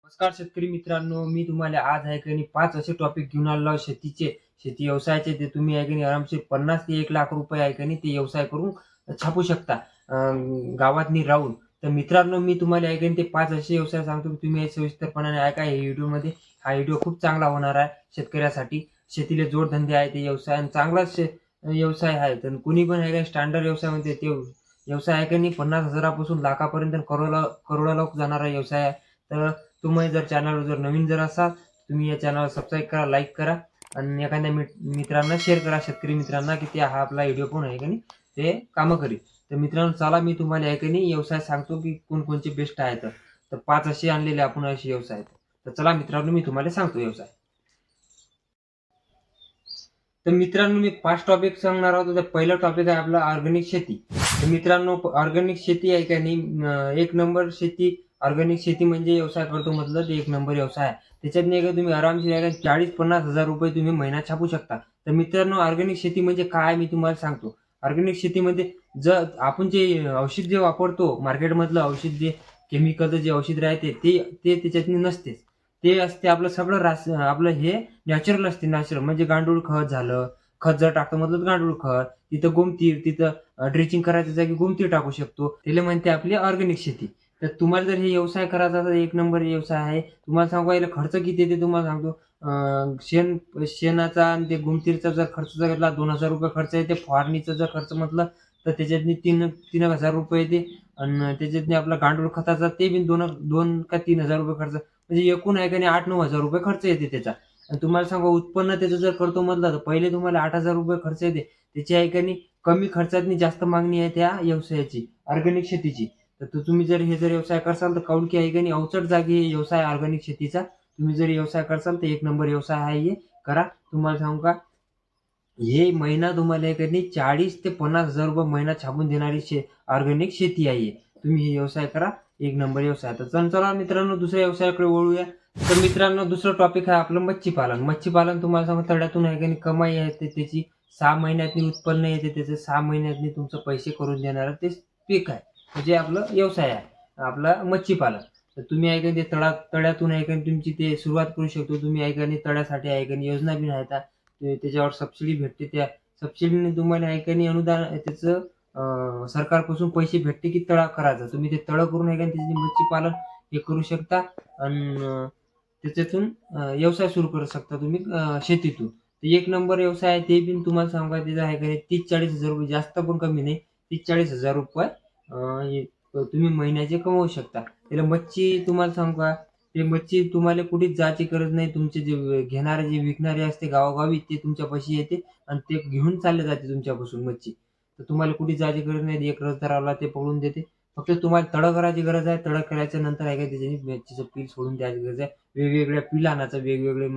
नमस्कार शेतकरी मित्रांनो, मी तुम्हाला आज आहे की नाही 5 असे टॉपिक घेऊन आलेलो आहे शेतीचे, शेती व्यवसायाचे. ते तुम्ही आहे की नाही आरामशीर 50 ते 1 लाख रुपये आहे की नाही ते व्यवसाय करून छापू शकता गावातनी राहून. तर मित्रांनो, मी तुम्हाला आहे की नाही ते 5 असे व्यवसाय सांगतो की तुम्ही हे सविस्तरपणाने ऐका हे व्हिडिओमध्ये. हा व्हिडिओ खूप चांगला होणार आहे शेतकऱ्यासाठी. शेतीला जोडधंदे आहे ते व्यवसाय आणि चांगलाच व्यवसाय आहे. तर कुणी पण आहे का स्टँडर्ड व्यवसाय म्हणते ते व्यवसाय आहे की नाही 50,000पासून लाखापर्यंत करोडा जाणारा व्यवसाय आहे. तर तुम्ही जर चॅनलवर जर नवीन जर असाल, तुम्ही या चॅनलला सबस्क्राईब करा, लाईक करा आणि एखाद्या मित्रांना शेअर करा, शेतकरी मित्रांना, की ते हा आपला व्हिडिओ पण आहे की नाही ते कामं करेल. तर मित्रांनो, चला मी तुम्हाला आहे की नाही व्यवसाय सांगतो की कोणकोणचे बेस्ट आहेत. तर 5 असे आणलेले आपण असे व्यवसाय आहेत. तर चला मित्रांनो, मी तुम्हाला सांगतो व्यवसाय. तर मित्रांनो, मी 5 टॉपिक सांगणार आहोत. तर पहिला टॉपिक आहे आपला ऑर्गॅनिक शेती. तर मित्रांनो, ऑर्गॅनिक शेती आहे का नाही एक नंबर शेती. ऑर्गॅनिक शेती म्हणजे व्यवसाय करतो म्हटलं ते एक नंबर व्यवसाय आहे. त्याच्यात नाही का तुम्ही आरामशीर आहे का 40-50 हजार रुपये तुम्ही महिना छापू शकता. तर मित्रांनो, ऑर्गॅनिक शेती म्हणजे काय मी तुम्हाला सांगतो. ऑर्गॅनिक शेतीमध्ये जर आपण जे औषध जे वापरतो मार्केटमधलं औषध, जे केमिकलचं जे औषध राहते ते ते त्याच्यात नसतेच. ते असते आपलं सगळं आपलं हे नॅचरल असते. नॅचरल म्हणजे गांडूळ खत झालं. खत जर टाकतो म्हटलं तर गांडूळ खत. तिथं गोमतीर, तिथं ड्रेचिंग करायच्या जागी गोमतीर टाकू शकतो. त्याला म्हणते आपली ऑर्गॅनिक शेती. तर तुम्हाला जर हे व्यवसाय करायचा तर एक नंबर व्यवसाय आहे. तुम्हाला सांगू याला खर्च किती येते तुम्हाला सांगतो. शेणाचा आणि ते गोमतीरचा जर खर्च जर घेतला 2,000 रुपये खर्च येते. फवारणीचा जर खर्च म्हटलं तर त्याच्यातनी 3,000 रुपये येते. आणि त्याच्यातनी आपला गांडूळ खताचा ते बी 2 का 3,000 रुपये खर्च. म्हणजे एकूण आहे का नाही 8-9 हजार रुपये खर्च येते त्याचा. आणि तुम्हाला सांगू उत्पन्न त्याचं जर करतो म्हटलं तर पहिले तुम्हाला 8,000 रुपये खर्च येते. त्याची आहे का नाही कमी खर्चातनी जास्त मागणी आहे त्या व्यवसायाची, ऑर्गॅनिक शेतीची. तर तुम्ही जर हे जर व्यवसाय करसाल तर काऊन की आहे का नाही अवचट जागी व्यवसाय ऑर्गॅनिक शेतीचा. तुम्ही जर व्यवसाय करसाल तर एक नंबर व्यवसाय आहे हे. करा. तुम्हाला सांगू का हे महिना तुम्हाला आहे का नाही 40 ते 50,000 रुपये महिना छापून देणारी ऑर्गॅनिक शेती आहे. तुम्ही हे व्यवसाय करा. एक नंबर व्यवसाय. तर चला मित्रांनो, दुसऱ्या व्यवसायाकडे वळूया. तर मित्रांनो, दुसरं टॉपिक आहे आपलं मच्छीपालन. मच्छीपालन तुम्हाला सांगू तळ्यातून आहे का नाही कमाई आहे त्याची. 6 महिन्यातनी उत्पन्न येते त्याचं. 6 महिन्यातनी तुमचं पैसे करून देणारं ते पीक आहे. म्हणजे आपलं व्यवसाय आहे. आपला मच्छीपालन. तर तुम्ही आहे का ते तळ्यातून आहे का तुमची ते सुरुवात करू शकतो. तुम्ही आहे का नाही तळ्यासाठी आहे का नाही योजना बी आहेत. त्याच्यावर सबसिडी भेटते. त्या सबसिडीने तुम्हाला आहे का नाही अनुदान त्याचं सरकारपासून पैसे भेटते की तळा करायचा. तुम्ही ते तळं करून आहे का त्याचे मच्छीपालन हे करू शकता. आणि त्याच्यातून व्यवसाय सुरू करू शकता तुम्ही शेतीतून. तर एक नंबर व्यवसाय आहे ते बी तुम्हाला सांगू का त्याचं आहे का 30-40 हजार रुपये, जास्त पण कमी नाही. 30-40 हजार रुपये हे तुम्ही महिन्याचे कमवू शकता. त्याला मच्छी तुम्हाला सांगू का ते मच्छी तुम्हाला कुठेच जायची गरज नाही. तुमचे जे घेणारे जे विकणारे असते गावोगावी ते तुमच्यापाशी येते आणि ते घेऊन चालले जाते तुमच्यापासून मच्छी. तर तुम्हाला कुठे जायची गरज नाही. एक रसदार आला ते पकडून देते. फक्त तुम्हाला तळं करायची गरज आहे. तळं करायच्या नंतर आहे का त्याच्याने मच्छीचं पील सोडून द्यायची गरज आहे. वेगवेगळ्या पील आणायचं. वेगवेगळे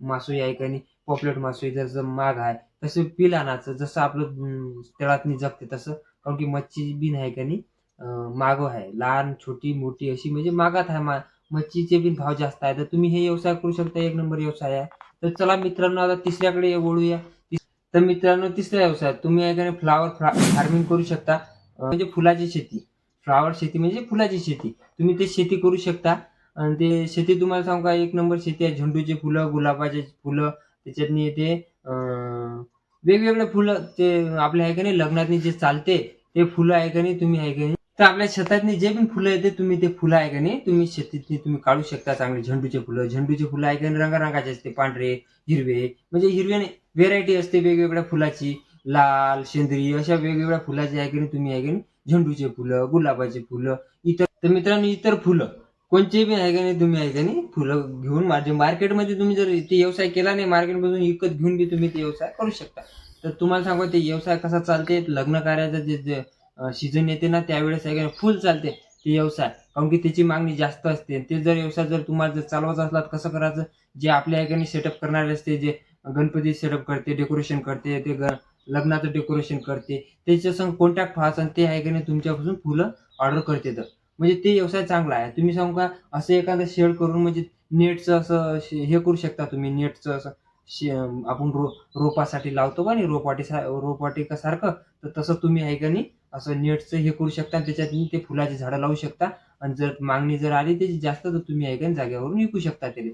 मासोळी आहे का नाही पॉपलेट मासोळी जसं माग आहे तसं पील आणायचं. जसं आपलं तळातनी जगते तसं. कारण की मच्छी बी आहे का नाही मागं आहे. लहान, छोटी, मोठी अशी म्हणजे मागात आहे. मच्छीचे बी भाव जास्त आहे. तर तुम्ही हे व्यवसाय करू शकता. एक नंबर व्यवसाय आहे. तर चला मित्रांनो, आता तिसऱ्याकडे वळूया. तर मित्रांनो, तिसरा व्यवसाय तुम्ही आहे का नाही फ्लॉवर फार्मिंग करू शकता. म्हणजे फुलाची शेती. फ्लॉवर शेती म्हणजे फुलाची शेती. तुम्ही ते शेती करू शकता. आणि ते शेती तुम्हाला सांगू का एक नंबर शेती आहे. झेंडूची फुलं, गुलाबाची फुलं, त्याच्यातनी ते वेगवेगळे फुलं ते आपल्या आहे का नाही लग्नातनी जे चालते ते फुलं आहे का नाही तुम्ही आहे का नाही तर आपल्या शेतातनी जे पण फुलं येते तुम्ही ते फुलं आहे का नाही तुम्ही शेतीतनी तुम्ही काढू शकता. चांगले झेंडूचे फुलं आहे का नाही रंगारंगाचे असते. पांढरे, हिरवे, म्हणजे हिरवे नाही, व्हेरायटी असते वेगवेगळ्या फुलाची. लाल, सेंद्रिय अशा वेगवेगळ्या फुलाची आहे की नाही तुम्ही आहे की नाही झेंडूचे फुलं, गुलाबाची फुलं, इतर. तर मित्रांनो, इतर फुलं कोणचे बी आहे का नाही तुम्ही आहे का नाही फुलं घेऊन माझे मार्केटमध्ये तुम्ही जर ते व्यवसाय केला नाही मार्केटमधून विकत घेऊन बी तुम्ही ते व्यवसाय करू शकता. तर तुम्हाला सांगू ते व्यवसाय कसा चालते. लग्न कार्याचं जे सीझन येते ना त्यावेळेस आहे का नाही फुल चालते ते व्यवसाय. कारण की त्याची मागणी जास्त असते. ते जर व्यवसाय जर तुम्हाला जर चालवायचा असला तर कसं करायचं. जे आपल्या आहे का नाही सेटअप करणारे असते, जे गणपती सेटअप करते, डेकोरेशन करते, ते लग्नाचं डेकोरेशन करते, त्याच्या संग कॉन्टॅक्ट व्हायचा आणि ते आहे का नाही तुमच्यापासून फुलं ऑर्डर करते. तर म्हणजे ते व्यवसाय चांगला आहे. तुम्ही सांगू का असं एखादं शेड करून म्हणजे नेटचं असं हे करू शकता तुम्ही. नेटचं असं आपण रोपासाठी लावतो का नाही रोपवाटिकासारखं. तर तसं तुम्ही आहे का नाही असं नेटचं हे करू शकता. त्याच्यात ते फुलाची झाडं लावू शकता. आणि जर मागणी जर आली त्याची जास्त तर तुम्ही आहे का जागेवरून विकू शकता ते.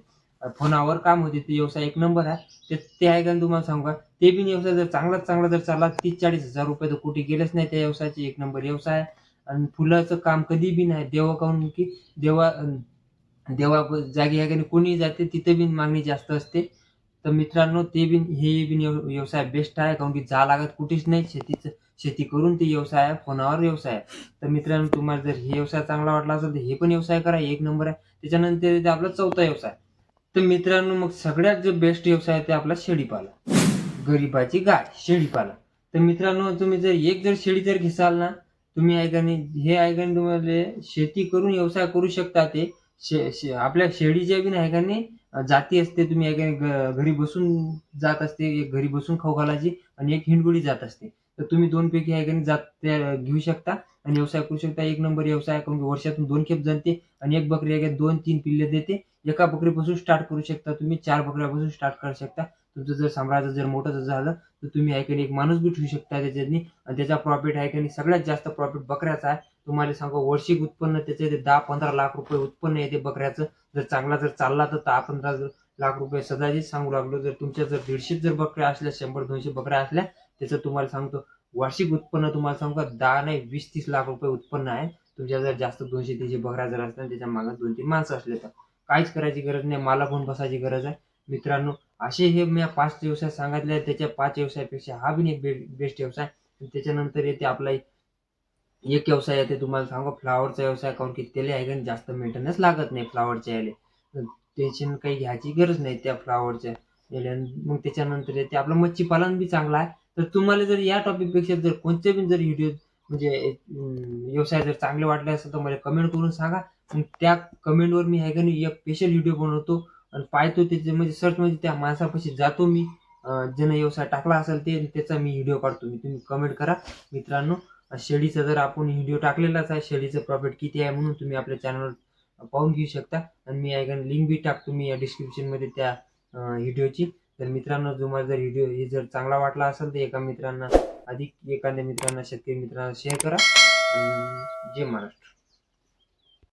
फोनावर काम होते ते व्यवसाय एक नंबर आहे. ते आहे का तुम्हाला सांगू का, ते बी व्यवसाय जर चांगला जर चालला 30-40 हजार रुपये तर कुठे गेलेच नाही त्या व्यवसायाचे, एक नंबर व्यवसाय आहे. आणि फुलाचं काम कधी बी नाही देवा, काहून की देवा देवा जागी आहे का नाही कोणी जाते तिथे बी मागणी जास्त असते. तर मित्रांनो ते बी हे बी व्यवसाय बेस्ट आहे, काहून की जा लागत कुठेच नाही. शेती करून ते व्यवसाय आहे, फोनावर व्यवसाय आहे. तर मित्रांनो तुम्हाला जर हे व्यवसाय चांगला वाटला असेल तर हे पण व्यवसाय करा, एक नंबर आहे. त्याच्यानंतर येते आपला चौथा व्यवसाय. तर मित्रांनो मग सगळ्यात जो बेस्ट व्यवसाय आहे ते आपला शेळीपालन. गरीबाची गाय शेळीपालन. तर मित्रांनो तुम्ही जर जर शेळी जर घेसाल ना, तुम्ही आहे का नाही हे आहे का नाही तुम्हाला शेती करून व्यवसाय करू शकता. ते आपल्या शेळीच्या बी आहे का नाही जाती असते. तुम्ही आहे का नाही घरी बसून जात असते, एक घरी बसून खाऊ घालायची आणि एक हिंडगुडी जात असते. तर तुम्ही 2 पैकी आहे का नाही जात त्या घेऊ शकता आणि व्यवसाय करू शकता. एक नंबर व्यवसाय, कारण की वर्षातून 2 खेप जणते आणि एक बकरी आहे 2-3 पिल्ले देते. एका बकरीपासून स्टार्ट करू शकता तुम्ही, 4 बकऱ्यापासून स्टार्ट करू शकता. तुमचं जर साम्राज्य जर मोठं जर झालं तर तुम्ही आहे की नाही एक माणूस बी ठेवू शकता त्याच्यातनी. आणि त्याचा प्रॉफिट आहे की नाही सगळ्यात जास्त प्रॉफिट बकऱ्याचा आहे. तुम्हाला सांगू वार्षिक उत्पन्न त्याचे 10-15 लाख रुपये उत्पन्न येते बकऱ्याचं. जर चांगला जर चालला तर 10-15 लाख रुपये सदाचीच सांगू लागलो. जर तुमच्या जर 150 जर बकऱ्या असल्या, 100-200 बकऱ्या असल्या, त्याचं तुम्हाला सांगतो वार्षिक उत्पन्न तुम्हाला सांगू का 10 नाही 20-30 लाख रुपये उत्पन्न आहे. तुमच्या जर जास्त 200-300 बकऱ्या जर असल्या त्याच्या मागे 2-3 माणसं असले तर काहीच करायची गरज नाही, मला पण बसायची गरज आहे. मित्रांनो असे हे मी 5 व्यवसाय सांगितले, त्याच्या 5 व्यवसायापेक्षा हा बी एक बेस्ट व्यवसाय. त्याच्यानंतर येते आपला एक व्यवसाय येते तुम्हाला सांगू फ्लावरचा व्यवसाय, कारण की त्याला आहे का जास्त मेंटेनन्स लागत नाही. फ्लावरच्या याले टेन्शन काही घ्यायची गरज नाही त्या फ्लावरच्या याला. मग त्याच्यानंतर येते आपलं मच्छी पालन बी चांगला आहे. तर तुम्हाला जर या टॉपिकपेक्षा जर कोणते बी जर व्हिडिओ म्हणजे व्यवसाय जर चांगले वाटले असेल तर मला कमेंट करून सांगा. मग त्या कमेंटवर मी आहे का नाही एक स्पेशल व्हिडिओ बनवतो आणि पाहतो त्याचे म्हणजे सर्च म्हणजे त्या माणसापाशी जातो मी, ज्यानं व्यवसाय टाकला असेल त्याचा मी व्हिडिओ काढतो. तुम्ही कमेंट करा मित्रांनो. शेळीचा जर आपण व्हिडिओ टाकलेलाच आहे, शेळीचं प्रॉफिट किती आहे म्हणून तुम्ही आपल्या चॅनलवर पाहून घेऊ शकता. आणि मी आहे का लिंक बी टाकतो मी या डिस्क्रिप्शन मध्ये त्या व्हिडिओची. तर मित्रांनो तुम्हाला जर व्हिडिओ हे जर चांगला वाटला असेल तर एका मित्रांना एखाद्या मित्रांना शेतकरी मित्रांना शेअर करा. जय महाराष्ट्र.